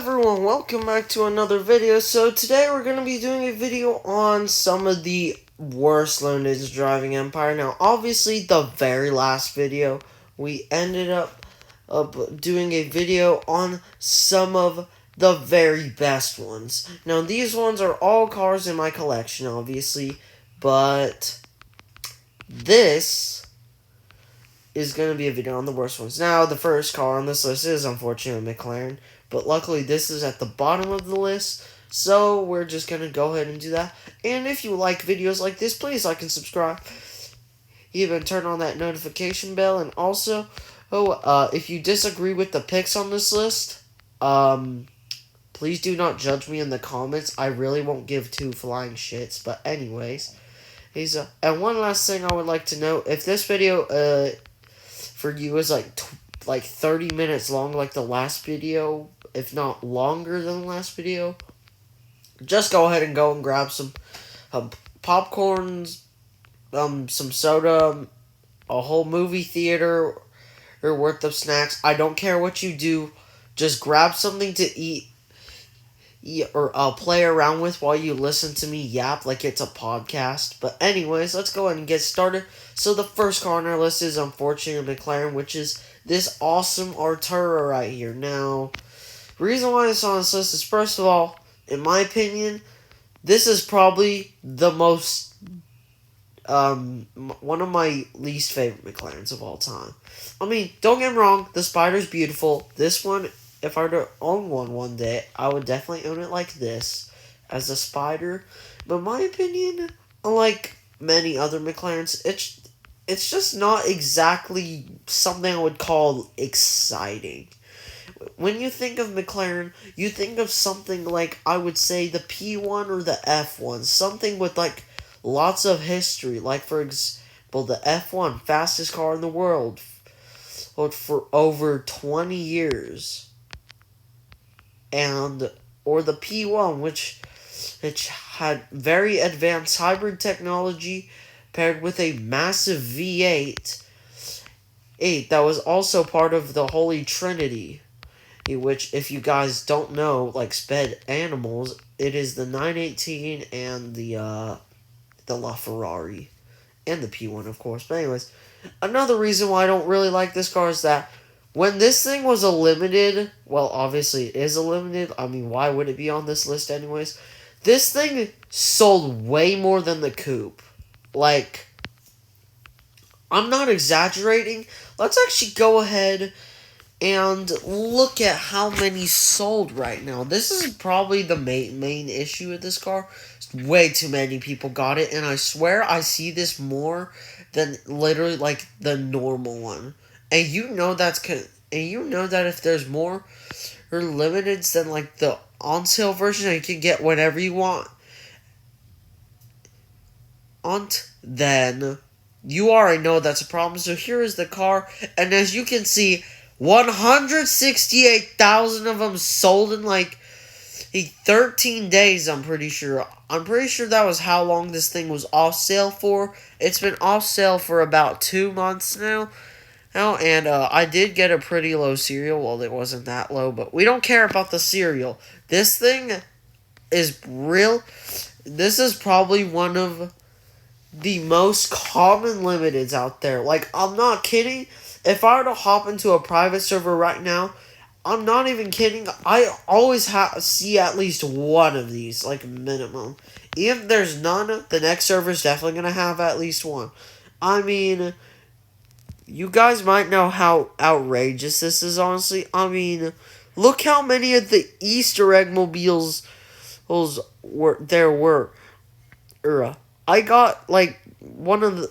everyone, welcome back to another video. So today we're going to be doing a video on some of the worst limited driving empire. Now obviously the very last video we ended up doing a video on some of the very best ones. Now these ones are all cars in my collection obviously, but this is going to be a video on the worst ones. Now the first car on this list is unfortunately McLaren. But luckily, this is at the bottom of the list, so we're just going to go ahead and do that. And if you like videos like this, please like and subscribe. Even turn on that notification bell. And also, if you disagree with the picks on this list, please do not judge me in the comments. I really won't give two flying shits. But anyways, and one last thing I would like to note. If this video for you is like 30 minutes long like the last video, if not longer than the last video, just go ahead and go and grab some popcorns, some soda, a whole movie theater or worth of snacks. I don't care what you do, just grab something to eat or play around with while you listen to me yap like it's a podcast. But anyways, let's go ahead and get started. So the first car on our list is unfortunately McLaren, which is this awesome Artura right here. Now, the reason why it's on this list is, first of all, in my opinion, this is probably the most, one of my least favorite McLarens of all time. I mean, don't get me wrong, the Spider's beautiful. This one, if I were to own one day, I would definitely own it like this, as a Spider. But in my opinion, unlike many other McLarens, it's just not exactly something I would call exciting. When you think of McLaren, you think of something like, I would say, the P1 or the F1. Something with, like, lots of history. Like, for example, the F1, fastest car in the world, for over 20 years. Or the P1, which had very advanced hybrid technology, paired with a massive V8 that was also part of the Holy Trinity, which, if you guys don't know, like sped animals, it is the 918 and the LaFerrari, and the P1, of course. But anyways, another reason why I don't really like this car is that when this thing was a limited, well, obviously it is a limited, I mean, why would it be on this list anyways? This thing sold way more than the coupe. Like, I'm not exaggerating. Let's actually go ahead and look at how many sold right now. This is probably the main issue with this car. Way too many people got it, and I swear I see this more than literally like the normal one. And you know that if there's more or limiteds than like the on sale version, you can get whatever you want. Then you already know that's a problem. So here is the car, and as you can see, 168,000 of them sold in like 13 days, I'm pretty sure. I'm pretty sure that was how long this thing was off sale for. It's been off sale for about 2 months now. And I did get a pretty low serial. Well, it wasn't that low, but we don't care about the serial. This thing is real. This is probably one of the most common limiteds out there. Like, I'm not kidding. If I were to hop into a private server right now, I'm not even kidding, I always see at least one of these, like, minimum. If there's none, the next server's definitely going to have at least one. I mean, you guys might know how outrageous this is, honestly. I mean, look how many of the Easter egg mobiles there were. I got, like, one of the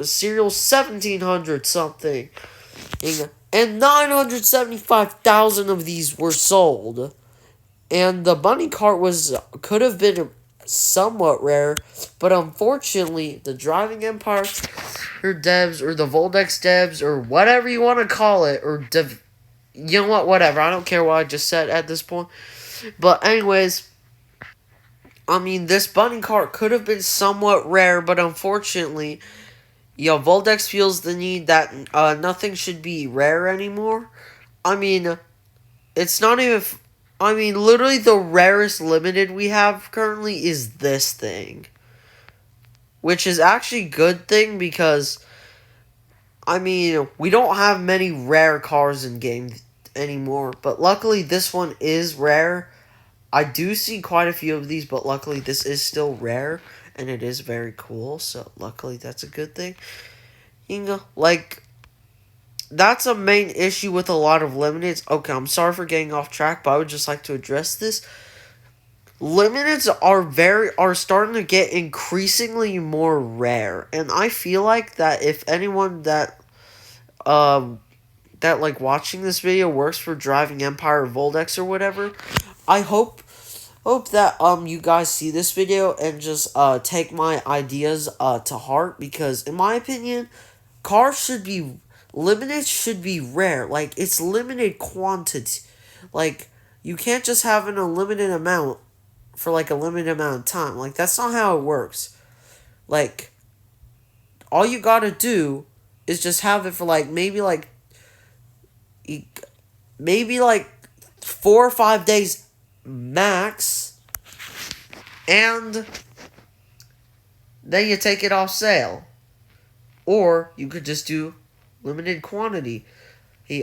serial 1700 something, and 975,000 of these were sold, and the bunny cart could have been somewhat rare, but unfortunately the driving empire or devs or the Voldex devs or whatever you want to call it, or you know what, whatever, I don't care what I just said at this point. But anyways, I mean, this bunny cart could have been somewhat rare, but unfortunately, Voldex feels the need that nothing should be rare anymore. I mean, it's not even I mean, literally the rarest limited we have currently is this thing. Which is actually a good thing because, I mean, we don't have many rare cars in games anymore. But luckily this one is rare. I do see quite a few of these, but luckily this is still rare. And it is very cool, so luckily that's a good thing. You know, like, that's a main issue with a lot of limiteds. Okay, I'm sorry for getting off track, but I would just like to address this. Limiteds are starting to get increasingly more rare, and I feel like that if anyone that like watching this video works for Driving Empire, Voldex, or whatever, I hope that you guys see this video and just take my ideas to heart, because in my opinion, limited should be rare. Like, it's limited quantity. Like, you can't just have an unlimited amount for like a limited amount of time. Like, that's not how it works. Like, all you gotta do is just have it for like maybe like 4 or 5 days max, and then you take it off sale. Or you could just do limited quantity.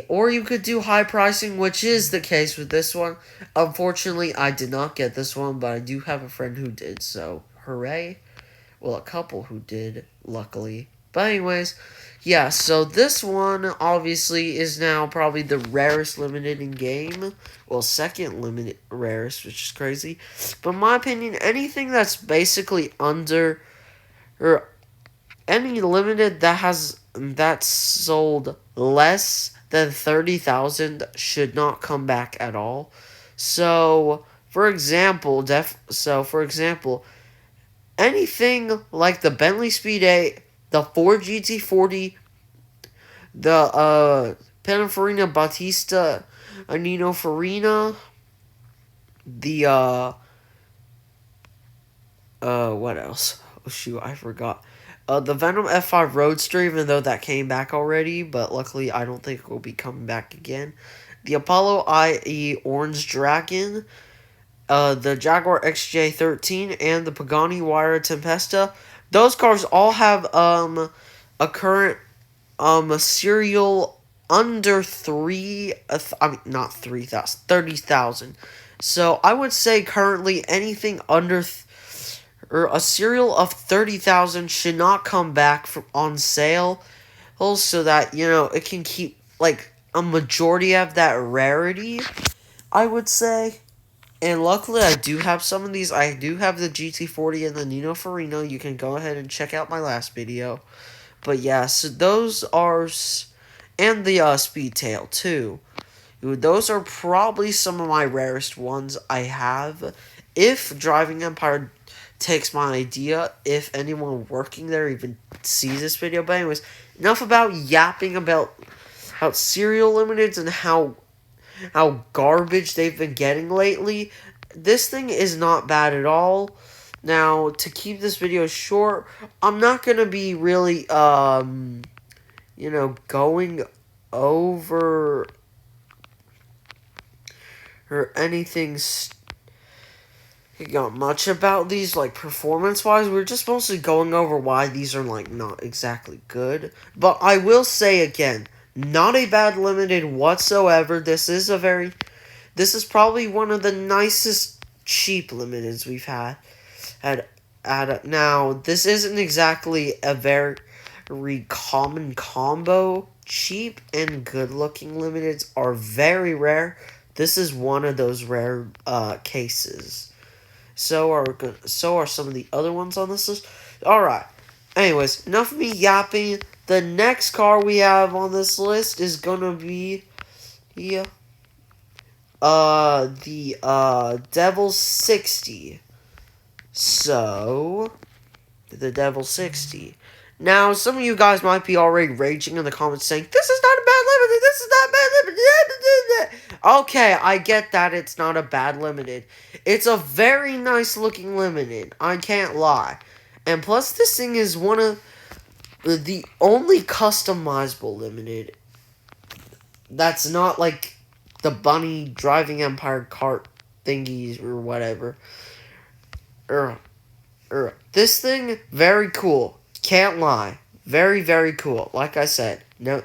Or you could do high pricing, which is the case with this one. Unfortunately, I did not get this one, but I do have a friend who did, so hooray. Well, a couple who did, luckily. But anyways, yeah, so this one, obviously, is now probably the rarest limited in game. Well, second limited rarest, which is crazy. But in my opinion, anything that's basically under, or any limited that's sold less than 30,000 should not come back at all. So, for example, anything like the Bentley Speed 8, the Ford GT40, the Pininfarina Battista Nino Farina, the what else? Oh shoot, I forgot. The Venom F5 Roadster, even though that came back already, but luckily I don't think it will be coming back again. The Apollo IE Orange Dragon, the Jaguar XJ13, and the Pagani Huayra Tempesta. Those cars all have a current serial under 30,000. So I would say currently anything under or a serial of 30,000 should not come back on sale, so that, you know, it can keep, like, a majority of that rarity, I would say. And luckily, I do have some of these. I do have the GT40 and the Nino Farina. You can go ahead and check out my last video. But yeah, so those are, and the Speedtail too. Those are probably some of my rarest ones I have. If Driving Empire takes my idea, if anyone working there even sees this video. But anyways, enough about yapping about serial limiteds and how garbage they've been getting lately. This thing is not bad at all. Now, to keep this video short, I'm not going to be really, you know, going over or anything much about these, like, performance-wise. We're just mostly going over why these are, like, not exactly good. But I will say again, not a bad limited whatsoever. This is probably one of the nicest cheap limiteds we've had. Now, this isn't exactly a very common combo. Cheap and good-looking limiteds are very rare. This is one of those rare cases. So are some of the other ones on this list. Alright. Anyways, enough of me yapping. The next car we have on this list is gonna be the Devil 60. So, the Devil 60. Now, some of you guys might be already raging in the comments saying, this is not a bad limited, this is not a bad limited. Okay, I get that it's not a bad limited. It's a very nice looking limited, I can't lie. And plus, this thing is one of the only customizable limited that's not, like, the bunny driving Empire cart thingies or whatever. This thing, very cool. Can't lie. Very, very cool. Like I said, no.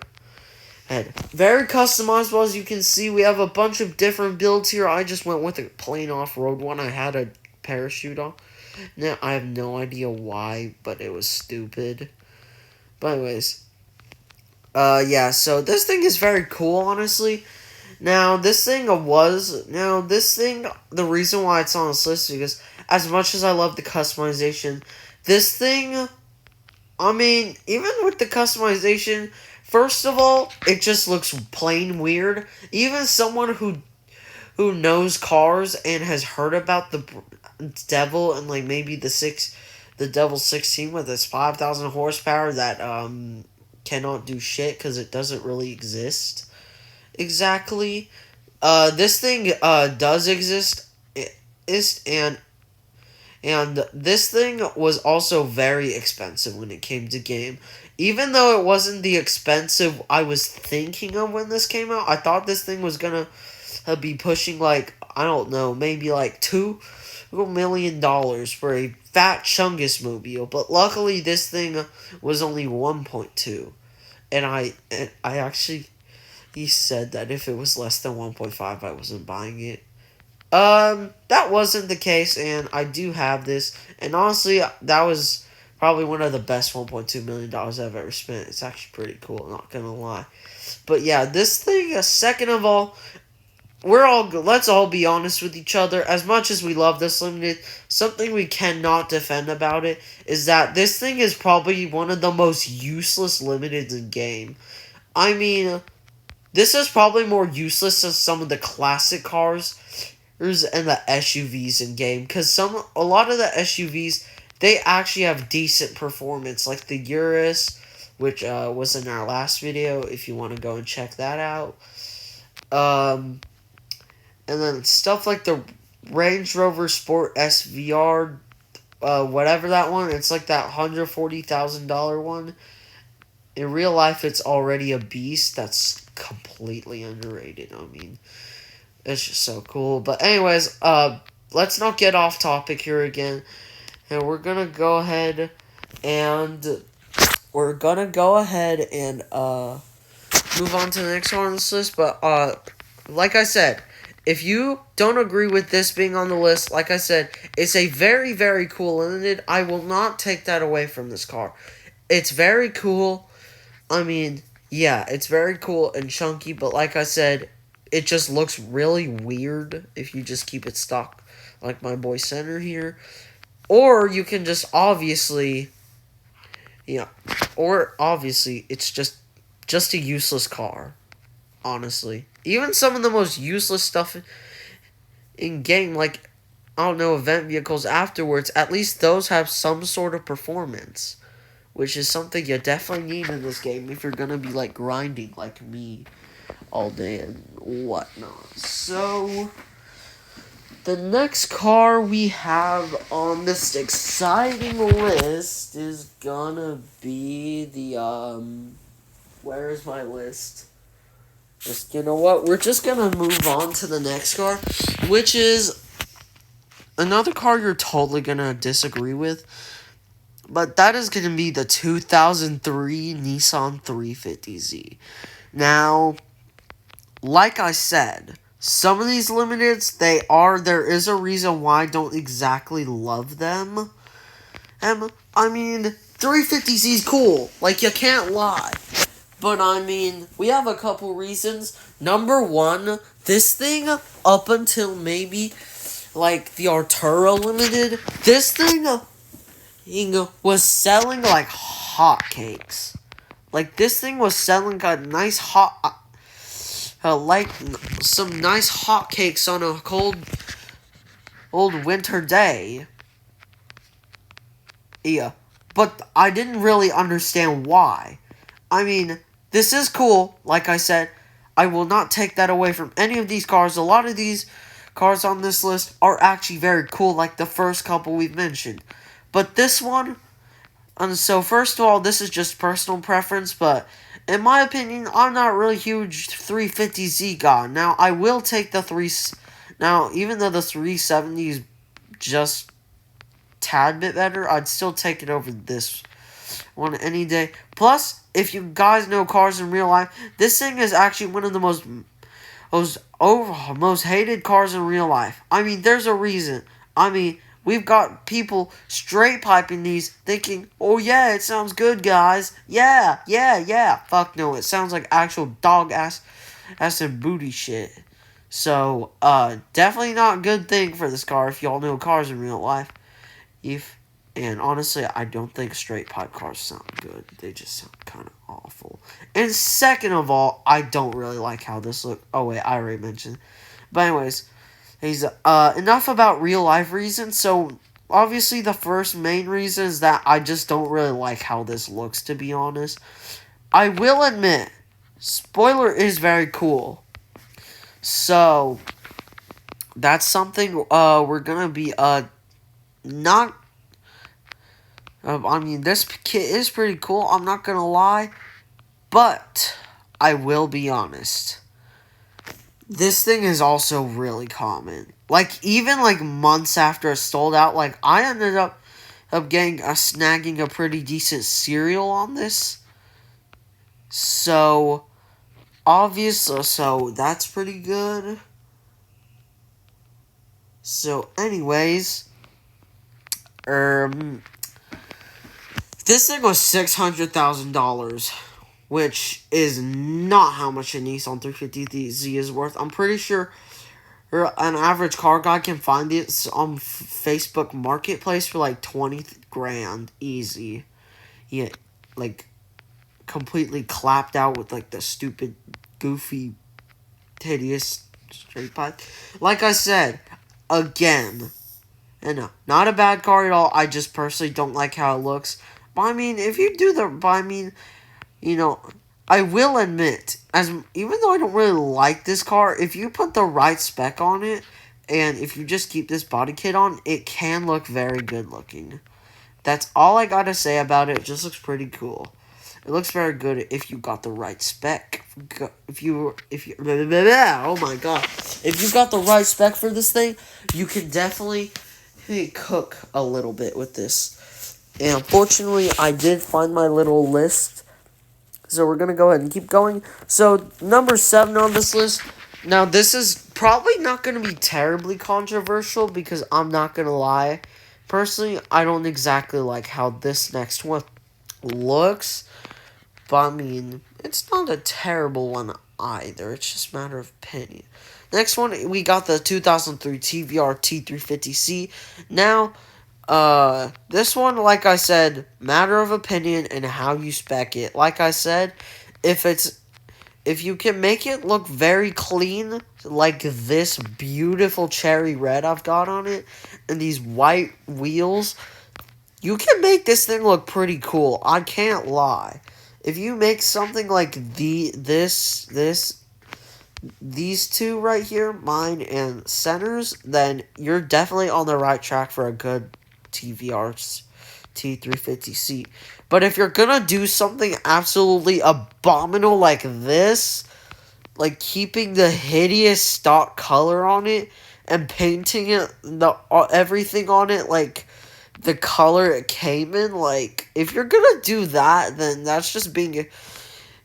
And very customizable, as you can see. We have a bunch of different builds here. I just went with a plain off-road one. I had a parachute on. Now, I have no idea why, but it was stupid. But anyways. Yeah, so this thing is very cool, honestly. Now, the reason why it's on this list is because as much as I love the customization, this thing, I mean, even with the customization, first of all, it just looks plain weird. Even someone who knows cars and has heard about the Devil and like maybe the Devil 16 with its 5,000 horsepower that cannot do shit because it doesn't really exist exactly. This thing does exist, and this thing was also very expensive when it came to game. Even though it wasn't the expensive I was thinking of when this came out, I thought this thing was gonna be pushing like, I don't know, maybe like $2 million for a fat Chungus mobile. But luckily this thing was only 1.2. And I actually, he said that if it was less than 1.5, I wasn't buying it. That wasn't the case, and I do have this. And honestly, that was probably one of the best $1.2 million I've ever spent. It's actually pretty cool, not gonna lie. But yeah, this thing, second of all, let's all be honest with each other. As much as we love this limited, something we cannot defend about it is that this thing is probably one of the most useless limiteds in game. I mean, this is probably more useless than some of the classic cars and the SUVs in game, because a lot of the SUVs, they actually have decent performance, like the Urus, which was in our last video, if you want to go and check that out. And then stuff like the Range Rover Sport SVR, whatever that one, it's like that $140,000 one. In real life, it's already a beast. That's completely underrated. I mean, it's just so cool. But anyways, let's not get off topic here again. And we're gonna go ahead and move on to the next one on this list. But like I said, if you don't agree with this being on the list, like I said, it's a very, very cool limited. I will not take that away from this car. It's very cool. I mean, yeah, it's very cool and chunky, but like I said, it just looks really weird if you just keep it stock, like my boy Center here. Or you can just obviously, it's just a useless car, honestly. Even some of the most useless stuff in game, like, I don't know, event vehicles afterwards, at least those have some sort of performance, which is something you definitely need in this game if you're gonna be, like, grinding like me all day and whatnot. So, the next car we have on this exciting list is gonna be the, where's my list? You know what? We're just gonna move on to the next car, which is another car you're totally gonna disagree with. But that is gonna be the 2003 Nissan 350Z. Now, like I said, some of these limiteds, there is a reason why I don't exactly love them. I mean, 350Z is cool. Like, you can't lie. But, I mean, we have a couple reasons. Number one, this thing, up until maybe, like, the Arturo Limited, this thing was selling like hotcakes. Like, this thing was selling a nice like, some nice hotcakes on a cold, old winter day. Yeah. But I didn't really understand why. I mean, this is cool, like I said. I will not take that away from any of these cars. A lot of these cars on this list are actually very cool, like the first couple we've mentioned. But this one, and so first of all, this is just personal preference, but in my opinion, I'm not really huge 350Z guy. Now, I will take the 3... Now, even though the 370 is just tad bit better, I'd still take it over this one any day. Plus, if you guys know cars in real life, this thing is actually one of the most hated cars in real life. I mean, there's a reason. I mean, we've got people straight piping these thinking, oh yeah, it sounds good, guys. Yeah, yeah, yeah. Fuck no, it sounds like actual dog ass and booty shit. So, definitely not a good thing for this car if y'all know cars in real life. And honestly, I don't think straight pipe cars sound good. They just sound kind of awful. And second of all, I don't really like how this looks. Oh wait, I already mentioned. But anyways, enough about real life reasons. So obviously the first main reason is that I just don't really like how this looks, to be honest. I will admit, spoiler is very cool. So that's something we're gonna be not. I mean, this kit is pretty cool, I'm not gonna lie. But, I will be honest. This thing is also really common. Like, even, like, months after it sold out, like, I ended up snagging a pretty decent serial on this. So, obviously, so that's pretty good. So, anyways, this thing was $600,000, which is not how much a Nissan 350Z is worth. I'm pretty sure an average car guy can find this on Facebook Marketplace for like 20 grand easy. Yeah, like completely clapped out with like the stupid, goofy, hideous straight pipe. Like I said, again, and no, not a bad car at all. I just personally don't like how it looks. But I mean, if you do you know, I will admit, even though I don't really like this car, if you put the right spec on it, and if you just keep this body kit on, it can look very good looking. That's all I gotta say about it. It just looks pretty cool. It looks very good if you got the right spec. If you oh my god. If you got the right spec for this thing, you can definitely cook a little bit with this. And unfortunately, I did find my little list. So we're going to go ahead and keep going. So, number 7 on this list. Now, this is probably not going to be terribly controversial because I'm not going to lie. Personally, I don't exactly like how this next one looks. But, I mean, it's not a terrible one either. It's just a matter of opinion. Next one, we got the 2003 TVR T350C. Now, this one, like I said, matter of opinion and how you spec it. Like I said, if you can make it look very clean, like this beautiful cherry red I've got on it, and these white wheels, you can make this thing look pretty cool. I can't lie. If you make something like these two right here, mine and Center's, then you're definitely on the right track for a good TVR's T350C. But if you're gonna do something absolutely abominable like this, like keeping the hideous stock color on it and painting it, everything on it like the color it came in, like if you're gonna do that, then that's just being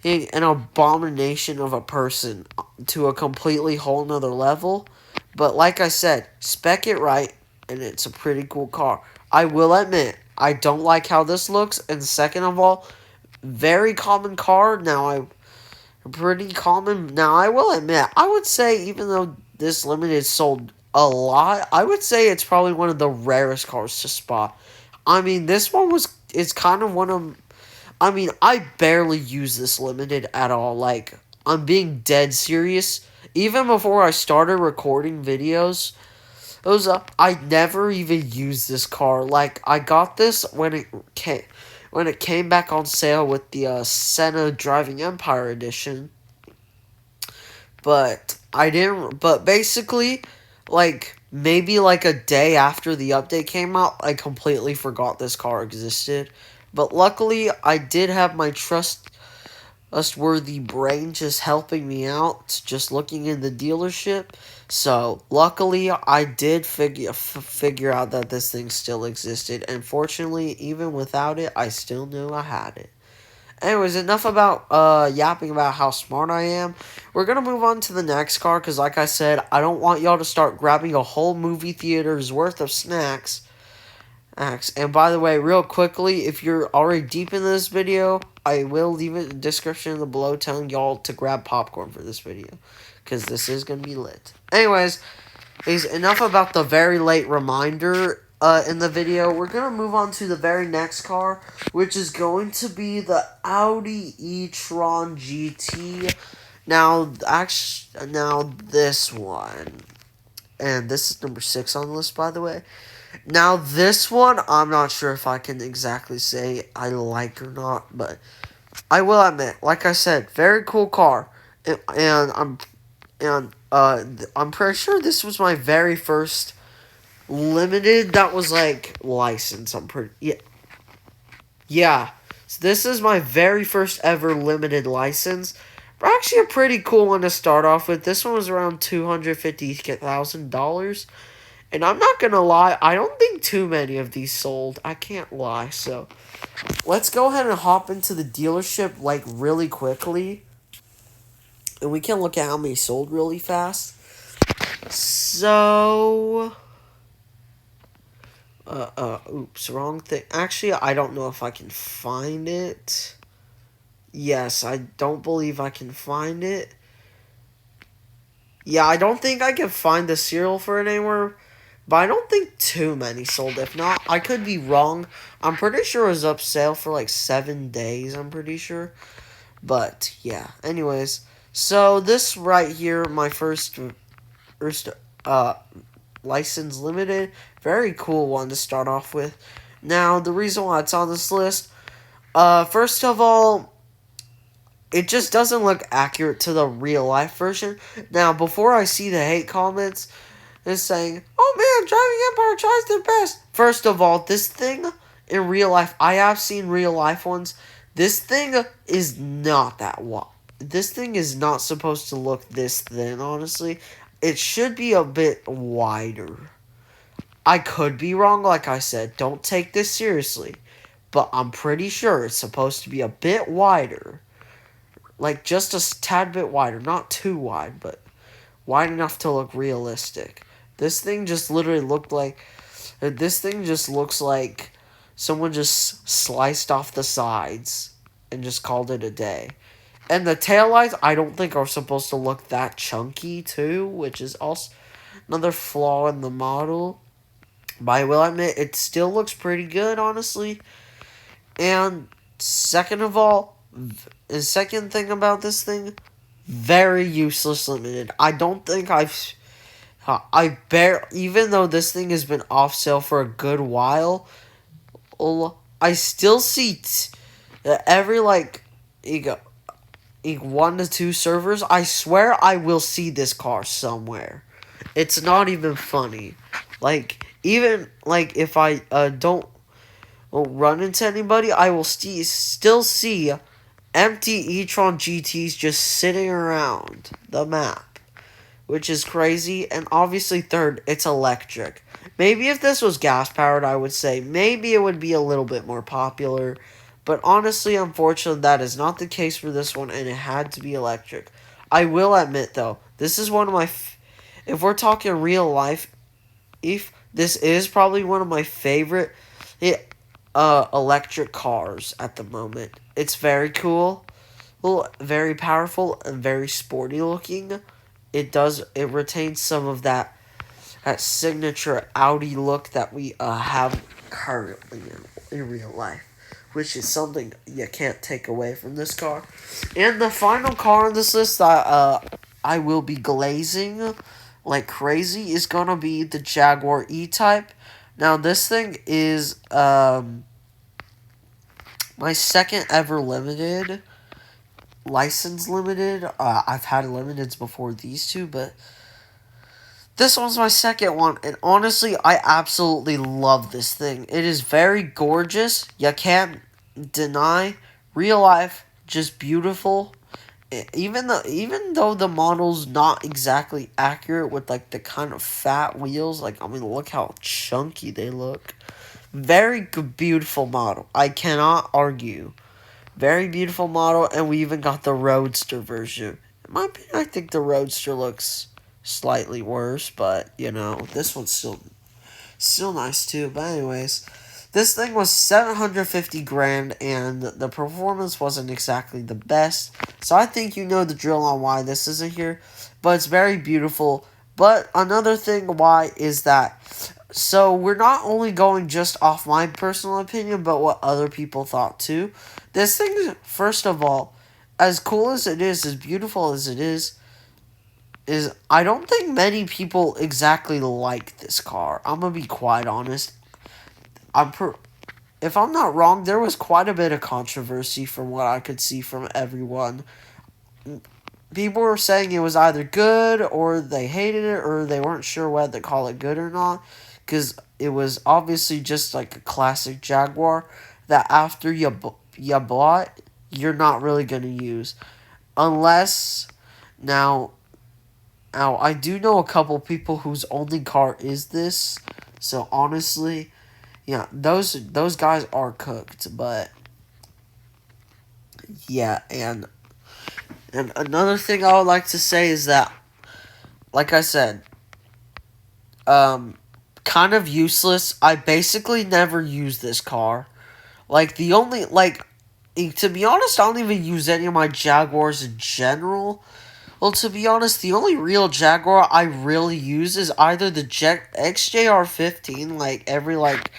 an abomination of a person to a completely whole nother level. But like I said, spec it right, and it's a pretty cool car. I will admit, I don't like how this looks, and second of all, very common car. Pretty common. Now, I will admit, I would say, even though this limited sold a lot, I would say it's probably one of the rarest cars to spot. I mean, this one is kind of one of... I mean, I barely use this limited at all. Like, I'm being dead serious. Even before I started recording videos, I never even used this car. Like, I got this when it came back on sale with the Senna Driving Empire edition. But I didn't. But basically, like maybe like a day after the update came out, I completely forgot this car existed. But luckily, I did have my trustworthy brain just helping me out, just looking in the dealership. So luckily, I did figure out that this thing still existed, and fortunately, even without it, I still knew I had it. Anyways, enough about yapping about how smart I am. We're gonna move on to the next car because, like I said, I don't want y'all to start grabbing a whole movie theater's worth of snacks. And by the way, real quickly, if you're already deep in this video, I will leave it in the description below telling y'all to grab popcorn for this video. Because this is going to be lit. Anyways, enough about the very late reminder in the video. We're going to move on to the very next car, which is going to be the Audi e-tron GT. Now, this one. And this is number 6 on the list, by the way. Now, this one, I'm not sure if I can exactly say I like or not, but I will admit, like I said, very cool car, and I'm pretty sure this was my very first limited that was like licensed. Yeah. So this is my very first ever limited license. But actually, a pretty cool one to start off with. This one was around $250,000. And I'm not gonna lie, I don't think too many of these sold. I can't lie. So let's go ahead and hop into the dealership like really quickly. And we can look at how many sold really fast. So oops, wrong thing. Actually, I don't know if I can find it. Yes, I don't believe I can find it. Yeah, I don't think I can find the serial for it anywhere. But I don't think too many sold. If not, I could be wrong. I'm pretty sure it was up sale for like 7 days, I'm pretty sure. But, yeah. Anyways, so this right here, my first license limited. Very cool one to start off with. Now, the reason why it's on this list, first of all, it just doesn't look accurate to the real life version. Now, before I see the hate comments, is saying, "Oh man, Driving Empire tries their best." First of all, this thing in real life, I have seen real life ones. This thing is not that wide. This thing is not supposed to look this thin, honestly. It should be a bit wider. I could be wrong, like I said. Don't take this seriously. But I'm pretty sure it's supposed to be a bit wider. Like, just a tad bit wider. Not too wide, but wide enough to look realistic. This thing just literally looked like... This thing just looks like someone just sliced off the sides and just called it a day. And the taillights, I don't think are supposed to look that chunky, too, which is also another flaw in the model. But I will admit, it still looks pretty good, honestly. And second of all, the second thing about this thing, very useless limited. I don't think even though this thing has been off sale for a good while, I still see every like 1 to 2 servers. I swear I will see this car somewhere. It's not even funny. Like, even like if I don't run into anybody, I will still see empty e-tron GTs just sitting around the map, which is crazy. And obviously, third, it's electric. Maybe if this was gas-powered, I would say maybe it would be a little bit more popular. But honestly, unfortunately, that is not the case for this one, and it had to be electric. I will admit, though, this is one of my... if we're talking real life, this is probably one of my favorite electric cars at the moment. It's very cool, very powerful, and very sporty looking. It retains some of that signature Audi look that we have currently in real life, which is something you can't take away from this car. And the final car on this list that I will be glazing like crazy is gonna be the Jaguar E-Type. Now, this thing is my second ever limited, license limited. I've had limiteds before these two, but this one's my second one, and honestly, I absolutely love this thing. It is very gorgeous. You can't deny real life. just beautiful. Even though the model's not exactly accurate with like the kind of fat wheels, like I mean look how chunky they look. Very good, beautiful model. I cannot argue. Very beautiful model, and we even got the Roadster version. In my opinion, I think the Roadster looks slightly worse, but you know, this one's still nice too. But anyways, this thing was 750 grand, and the performance wasn't exactly the best. So I think you know the drill on why this isn't here, but it's very beautiful. But another thing why is that, so we're not only going just off my personal opinion, but what other people thought too. This thing, first of all, as cool as it is, as beautiful as it is I don't think many people exactly like this car. I'm gonna be quite honest. If I'm not wrong, there was quite a bit of controversy from what I could see from everyone. People were saying it was either good or they hated it or they weren't sure whether to call it good or not, because it was obviously just like a classic Jaguar that after you bought, you're not really gonna use, unless now. Now I do know a couple people whose only car is this, so honestly, yeah, those guys are cooked. But yeah, and another thing I would like to say is that, like I said, kind of useless. I basically never use this car. Like the only to be honest, I don't even use any of my Jaguars in general. Well, to be honest, the only real Jaguar I really use is either the XJR15, like every like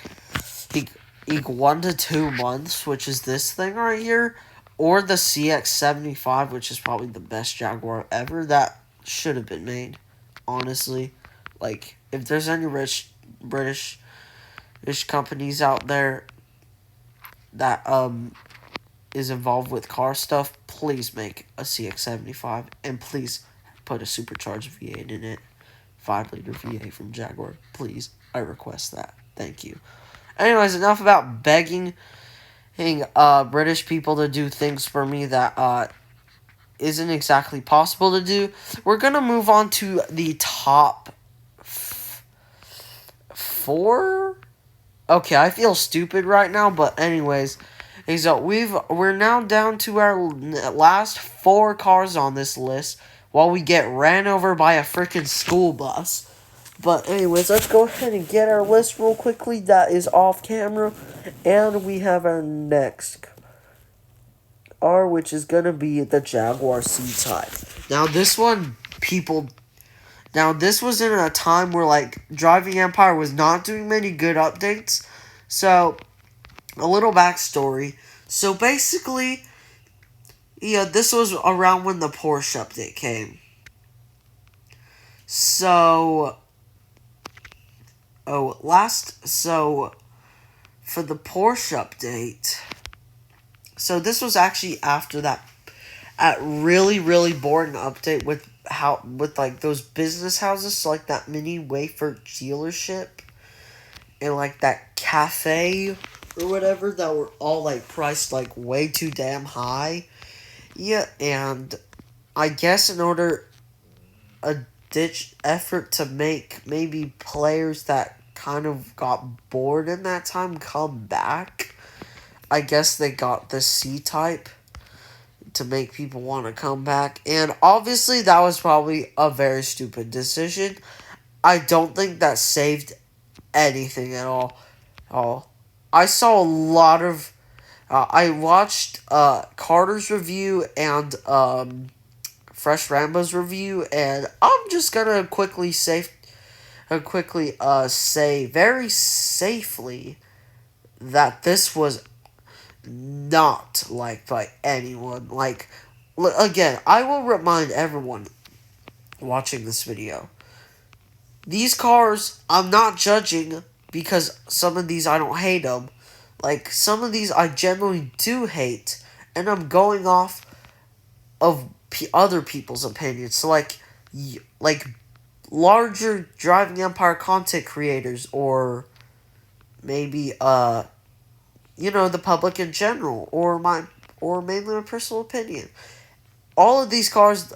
1 to 2 months, which is this thing right here, or the CX75, which is probably the best Jaguar ever. That should have been made, honestly. Like, if there's any British companies out there that is involved with car stuff, please make a CX75 and please put a supercharged V8 in it. 5-liter V8 from Jaguar, please. I request that. Thank you. Anyways, enough about begging British people to do things for me that isn't exactly possible to do. We're gonna move on to the top 4. Okay, I feel stupid right now, but anyways, so we're now down to our last 4 cars on this list while we get ran over by a freaking school bus. But anyways, let's go ahead and get our list real quickly. That is off camera, and we have our next car, which is gonna be the Jaguar C-Type. Now this one, this was in a time where like Driving Empire was not doing many good updates. So, a little backstory. So basically, yeah, this was around when the Porsche update came. So, for the Porsche update, so this was actually after that, at really boring update with like those business houses, so like that mini wafer dealership, and like that cafe or whatever that were all like priced like way too damn high. Yeah, and I guess in order a ditch effort to make maybe players that kind of got bored in that time come back, I guess they got the C-Type to make people want to come back. And obviously that was probably a very stupid decision. I don't think that saved anything at all. I saw a lot of I watched Carter's review and Fresh Rambo's review, and I'm just gonna quickly say very safely that this was not liked by anyone. Like, again, I will remind everyone watching this video, these cars, I'm not judging because some of these I don't hate them. Like, some of these I genuinely do hate, and I'm going off of other people's opinions. So, like larger Driving Empire content creators, or maybe, the public in general, or or mainly my personal opinion. All of these cars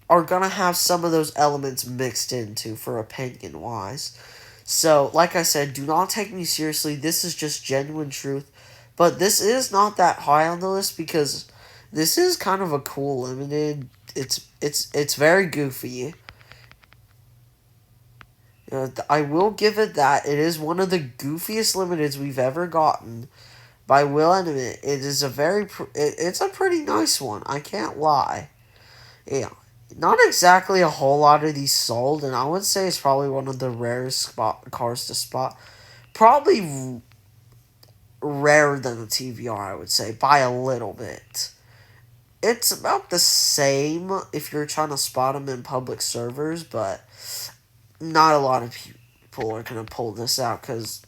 are gonna have some of those elements mixed into for opinion wise. So, like I said, do not take me seriously. This is just genuine truth. But this is not that high on the list because this is kind of a cool limited. It's very goofy. I will give it that. It is one of the goofiest limiteds we've ever gotten. But I will admit, it is a it's a pretty nice one. I can't lie. Yeah. Not exactly a whole lot of these sold, and I would say it's probably one of the rarest cars to spot. Probably rarer than the TVR, I would say, by a little bit. It's about the same if you're trying to spot them in public servers, but not a lot of people are going to pull this out because,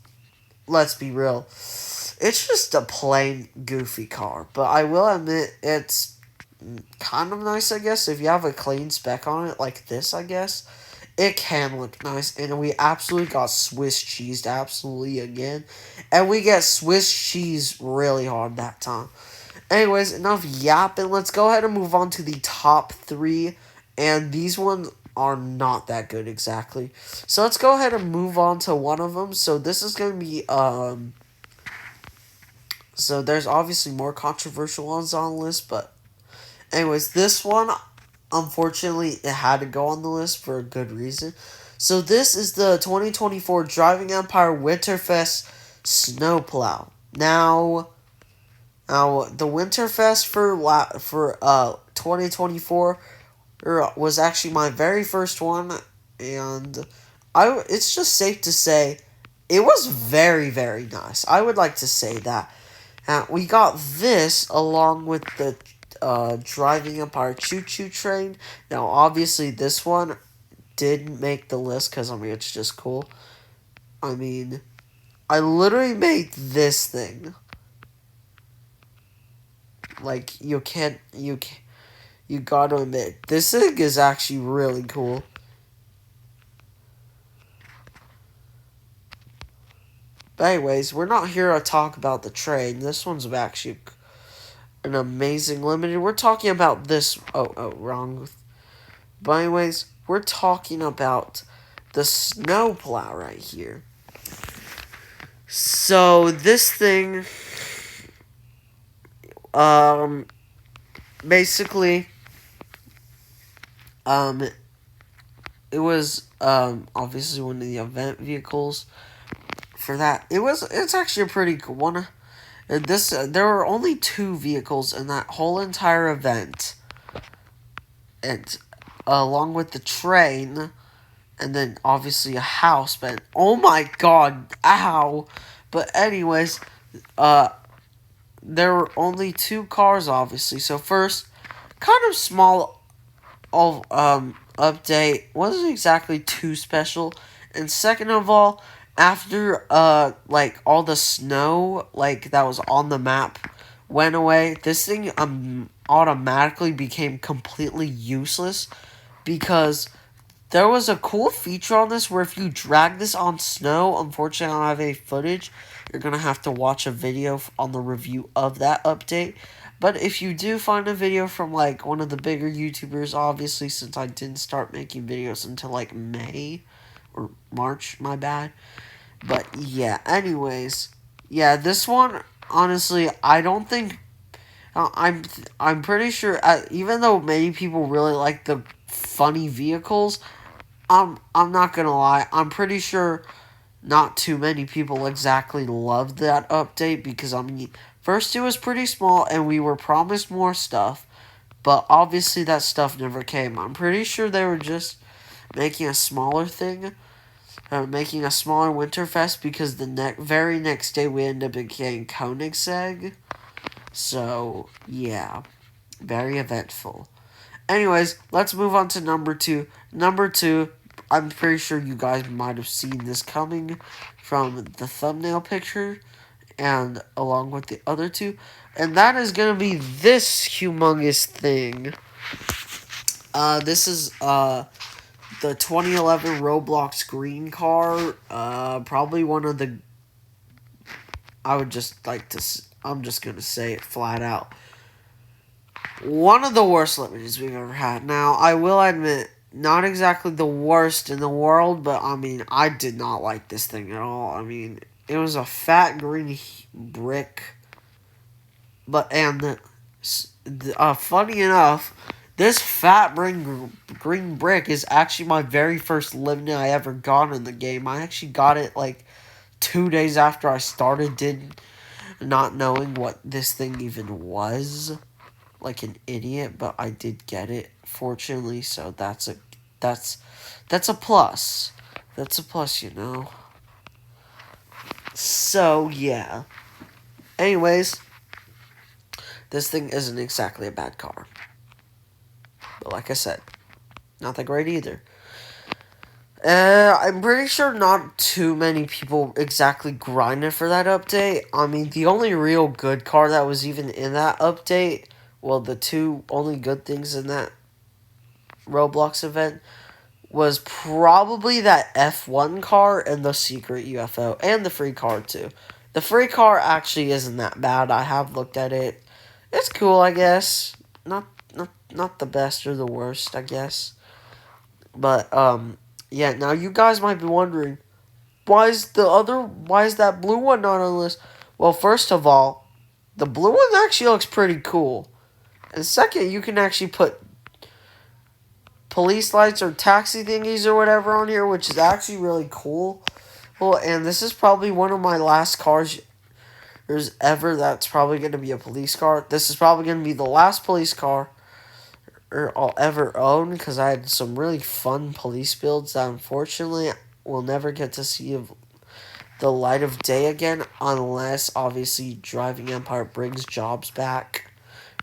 let's be real, it's just a plain goofy car. But I will admit it's kind of nice, I guess. If you have a clean spec on it like this, I guess, it can look nice. And we absolutely got Swiss cheesed absolutely again. And we get Swiss cheese really hard that time. Anyways, enough yapping. Let's go ahead and move on to the top 3. And these ones are not that good exactly. So let's go ahead and move on to one of them. So this is going to be, so there's obviously more controversial ones on the list. But anyways, this one, unfortunately, it had to go on the list for a good reason. So this is the 2024 Driving Empire Winterfest Snowplow. Now the Winterfest for 2024 was actually my very first one, and it's just safe to say it was very, very nice. I would like to say that. We got this along with the Driving Empire Choo Choo Train. Now, obviously, this one didn't make the list because, I mean, it's just cool. I mean, I literally made this thing. Like, you gotta admit, this thing is actually really cool. But anyways, we're not here to talk about the train. This one's actually an amazing limited. We're talking about this. Wrong. But anyways, we're talking about the snowplow right here. So this thing, basically, it was obviously one of the event vehicles. For that, it's actually a pretty cool one. There were only 2 vehicles in that whole entire event, and along with the train, and then obviously a house. But oh my god, ow! But anyways, there were only 2 cars, obviously. So first, kind of small, update wasn't exactly too special, and second of all, after like all the snow like that was on the map went away, this thing automatically became completely useless because there was a cool feature on this where if you drag this on snow, unfortunately I don't have any footage, you're going to have to watch a video on the review of that update. But if you do find a video from like one of the bigger YouTubers, obviously since I didn't start making videos until like May or March, my bad. But yeah, anyways, yeah, this one honestly, I don't think I'm pretty sure even though many people really like the funny vehicles, I'm not gonna lie, I'm pretty sure not too many people exactly loved that update because I mean, first it was pretty small and we were promised more stuff, but obviously that stuff never came. I'm pretty sure they were just making a smaller thing, making a smaller Winterfest because the very next day we ended up getting Koenigsegg. So yeah, very eventful. Anyways, let's move on to number 2. Number 2, I'm pretty sure you guys might have seen this coming from the thumbnail picture and along with the other 2. And that is going to be this humongous thing. This is the 2011 Roblox green car. Probably one of the... I would just like to... I'm just going to say it flat out. one of the worst limiteds we've ever had. Now, I will admit, not exactly the worst in the world, but I mean, I did not like this thing at all. I mean, it was a fat green brick, but funny enough, this fat green brick is actually my very first limited I ever got in the game. I actually got it like 2 days after I started, not knowing what this thing even was, like an idiot, but I did get it, fortunately, so that's a plus. That's a plus, you know. So, yeah. Anyways, this thing isn't exactly a bad car. But like I said, not that great either. I'm pretty sure not too many people exactly grinded for that update. I mean, the only real good car that was even in that update, well, the two only good things in that Roblox event was probably that F1 car and the secret UFO, and the free car too. The free car actually isn't that bad. I have looked at it. It's cool, I guess. Not the best or the worst, I guess. But yeah, now you guys might be wondering, why is that blue one not on the list? Well, first of all, the blue one actually looks pretty cool. And second, you can actually put police lights or taxi thingies or whatever on here, which is actually really cool. Well, and this is probably one of my last cars there's ever that's probably going to be a police car. This is probably going to be the last police car I'll ever own, because I had some really fun police builds that unfortunately will never get to see the light of day again, unless obviously Driving Empire brings jobs back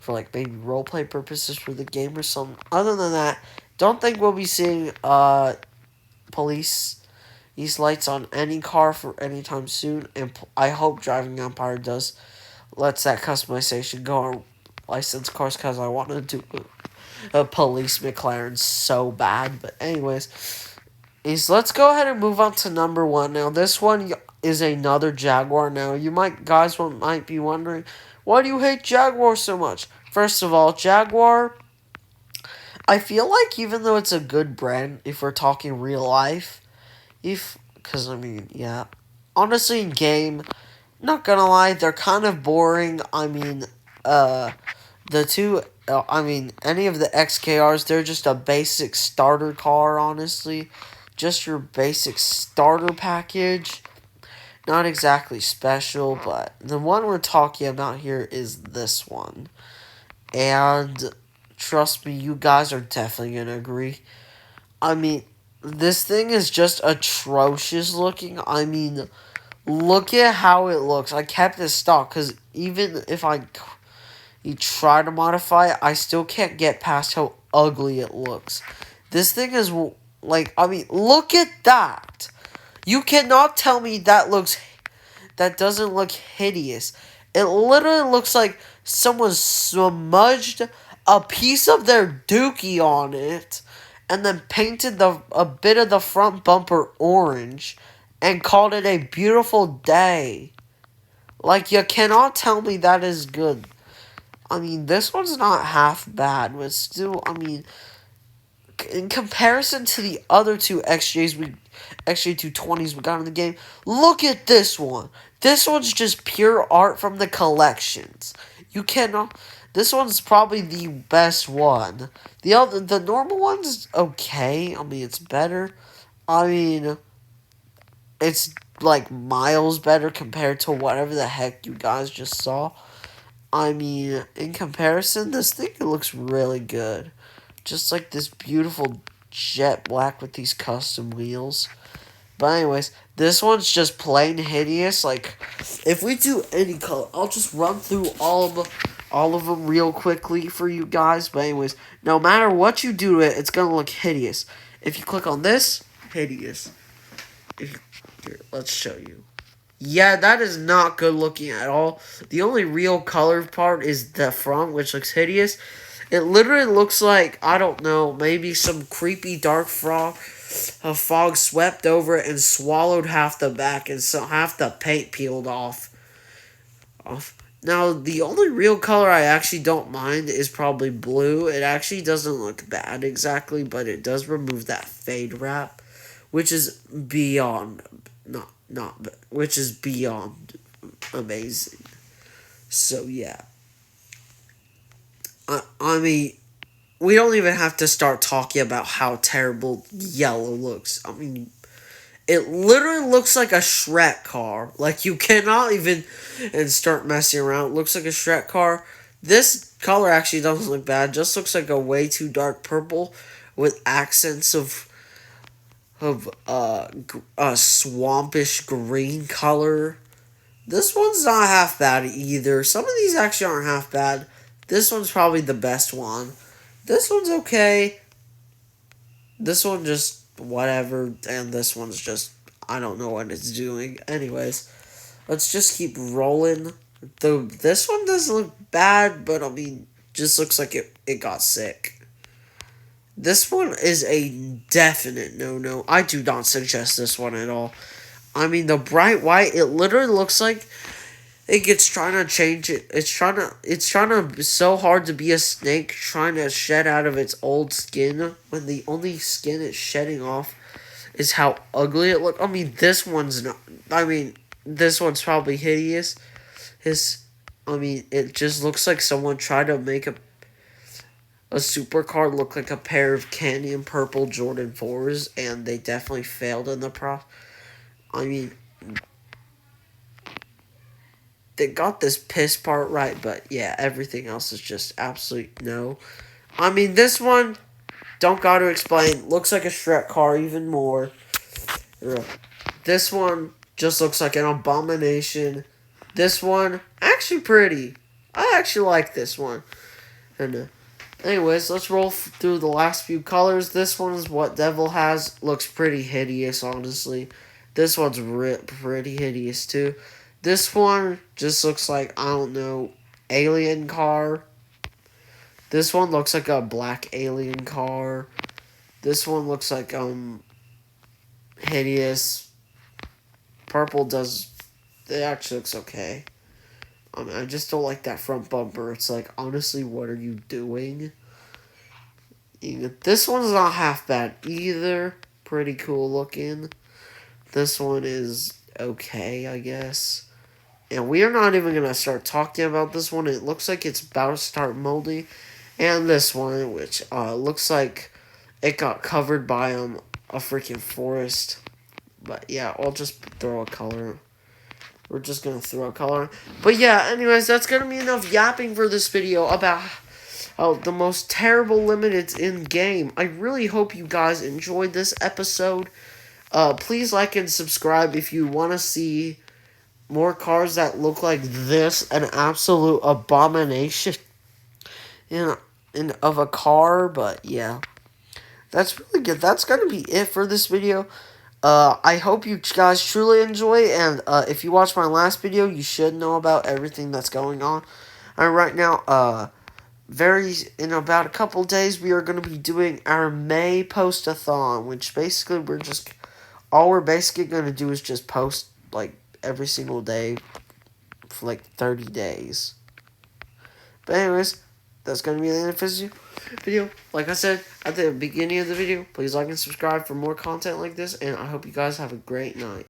for like maybe roleplay purposes for the game or something. Other than that, don't think we'll be seeing police these lights on any car for anytime soon, and I hope Driving Empire lets that customization go on licensed cars, because I want to do a police McLaren so bad. But anyways, let's go ahead and move on to number one. Now this one is another Jaguar. Now you might be wondering, why do you hate Jaguar so much? First of all, Jaguar, I feel like even though it's a good brand, if we're talking real life, because I mean, yeah, honestly, in game, not gonna lie, they're kind of boring. I mean, any of the XKRs, they're just a basic starter car, honestly. Just your basic starter package. Not exactly special, but the one we're talking about here is this one. And trust me, you guys are definitely gonna agree. I mean, this thing is just atrocious looking. I mean, look at how it looks. I kept this stock because even if you try to modify it, I still can't get past how ugly it looks. This thing is like, I mean, look at that. You cannot tell me that doesn't look hideous. It literally looks like someone smudged a piece of their dookie on it and then painted a bit of the front bumper orange and called it a beautiful day. Like, you cannot tell me that is good. I mean, this one's not half bad, but still, I mean, in comparison to the other two XJ220s we got in the game, look at this one. This one's just pure art from the collections. You cannot... This one's probably the best one. The normal one's okay. I mean, it's better. I mean, it's like miles better compared to whatever the heck you guys just saw. I mean, in comparison, this thing looks really good. Just like this beautiful jet black with these custom wheels. But anyways, this one's just plain hideous. Like, if we do any color, I'll just run through all of them real quickly for you guys. But anyways, no matter what you do to it, it's gonna look hideous. If you click on this, hideous. Here, let's show you. Yeah, that is not good looking at all. The only real colored part is the front, which looks hideous. It literally looks like, I don't know, maybe some creepy dark fog swept over it and swallowed half the back, and so half the paint peeled off. Now, the only real color I actually don't mind is probably blue. It actually doesn't look bad exactly, but it does remove that fade wrap, which is beyond, which is beyond amazing. So, yeah. I mean, we don't even have to start talking about how terrible yellow looks. I mean, it literally looks like a Shrek car. Like, you cannot even and start messing around. It looks like a Shrek ar. This color actually doesn't look bad. It just looks like a way too dark purple with accents of a swampish green color. This one's not half bad either. Some of these actually aren't half bad. This one's probably the best one. This one's okay. This one just whatever, and this one's just I don't know what it's doing. Anyways, let's just keep rolling. This one doesn't look bad, but I mean, just looks like it got sick. This one is a definite no. I do not suggest this one at all. I mean, the bright white, it literally looks like it's trying to change it. It's trying to be so hard to be a snake, trying to shed out of its old skin when the only skin it's shedding off is how ugly it looks. I mean, this one's not. I mean, this one's probably hideous. I mean, it just looks like someone tried to make a supercar look like a pair of canyon purple Jordan 4s, and they definitely failed in the I mean, they got this piss part right, but yeah, everything else is just absolute no. I mean, this one, don't gotta explain, looks like a Shrek car even more. This one just looks like an abomination. This one, actually pretty. I actually like this one. And anyways, let's roll through the last few colors. This one is what Devil has. Looks pretty hideous, honestly. This one's pretty hideous, too. This one just looks like, I don't know, alien car. This one looks like a black alien car. This one looks like, hideous. Purple does, it actually looks okay. I just don't like that front bumper. It's like, honestly, what are you doing? This one's not half bad either. Pretty cool looking. This one is okay, I guess. And we are not even going to start talking about this one. It looks like it's about to start molding. And this one, which looks like it got covered by a freaking forest. But yeah, I'll just throw a color. We're just going to throw a color. But yeah, anyways, that's going to be enough yapping for this video about the most terrible limiteds in game. I really hope you guys enjoyed this episode. Please like and subscribe if you want to see more cars that look like this, an absolute abomination in of a car. But yeah, that's really good. That's gonna be it for this video. I hope you guys truly enjoy, and if you watched my last video, you should know about everything that's going on. And right now, in about a couple days, we are going to be doing our May post-a-thon, which basically all we're basically going to do is just post, like, every single day for, like, 30 days. But anyways, that's going to be the end of this video. Like I said at the beginning of the video, please like and subscribe for more content like this, and I hope you guys have a great night.